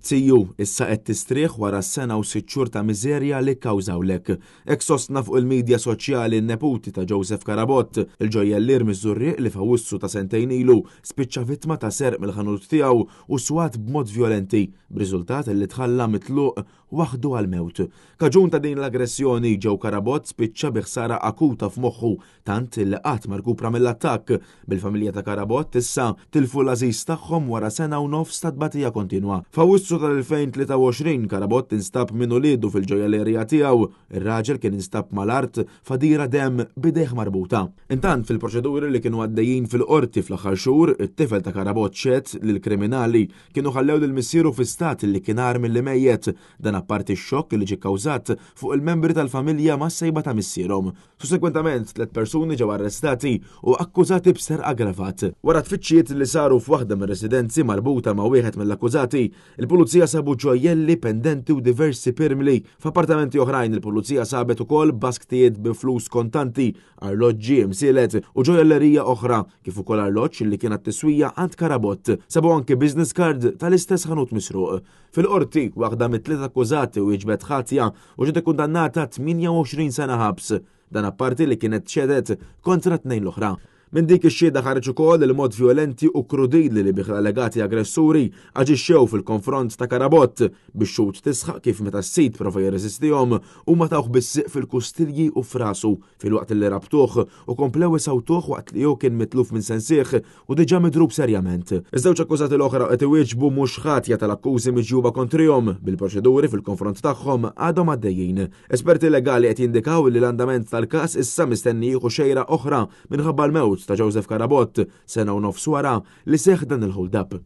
Ziju issa qed tistrieħ wara s-sena u 6 xhur ta' miżerja li kkawżawlek. Hekk sostna fuq il-midja soċjali n-neputi ta' Joseph Karabott, il-ġojjellier miż-Żurrieq li f'Awwissu ta' sentejn ilu spiċċa vittma ta' serq mill-ħanut tiegħu u swat b'mod vjolenti, b'riżultat li tħalla mitluq waħdu għal-mewt. Kaġun ta' din l-aggressjoni ġew Karabott spiċċa bi ħsara akuta f'moħħu tant li qatt ma rkupra mill-attakk. Bil-familja ta' Karabott issa tilfu l-għażiż tagħhom wara sena u nofs ta' tbatija kontinwa. F'Awwissu tal-2023 Karabott instab min uliedu fil-ġojjellerija tiegħu. Ir-raġel kien instab mal-art fadira demm bidejh marbuta. Intant fil-proċeduri li kienu għaddejjin fil-qorti fl-aħħar xhur, it-tifel ta' Karabott xed li l-kriminali kienu ħallew lil missieru fi stat li kien ar milli mejjed, dan apparti x-xokk li ġie kkawżat fuq il-membri tal-familja mas-sejba ta' missierhom. Sussekwentament 3 persuni ġew arrestati u akkużati b'serq aggravat. Wara tfittxijiet li saru f'waħda mir-residenzi marbuta ma' wieħed mill-akkużati, il-pulizija sabu ġojjelli pendenti u diversi pirmli. F'appartamenti oħrajn il-pulizija sabet ukoll basktijiet bi flus kontanti, arloġġi, imsielet u ġojellerija oħra, kif ukoll arloġġ li kien għat-tiswija għand Karabott. Sabu anke business card tal-istess ħanut misruq. Fil-qorti waħda mit-3 akkużati u jiġbed ħatja u ġiet ikkundannata 28 sena ħabs. Dan apparti li kienet ċedet kontra 2 l-oħra. Minn dik ix-xhieda ħareġ ukoll il-mod vjolenti u krudili li bih allegati aggressuri aġixxew fil-konfront ta' Karabott biex xut tisħaq kif meta s-sit prova jirreżistihom u ma tawh bis-siq fil-kustilji u f'rasu filwaqt li rabtuh u komplew isawtuh waqt li jew kien mitluf minn sensieħ u diġà midrub serjament. Iż-żewġ akkużati l-oħra qed iwieġbu mhux ħatja tal-akkużi miġjuba kontrihom bil-proċeduri fil-konfront tagħhom għadhom għaddejjin. Esperti legali qed jindikaw li l-andament tal-każ issa mistenni jieħu xejra oħra minħabba l-mewt ta' Joseph Karabott sena u nofs wara li seħħ dan il-hold up.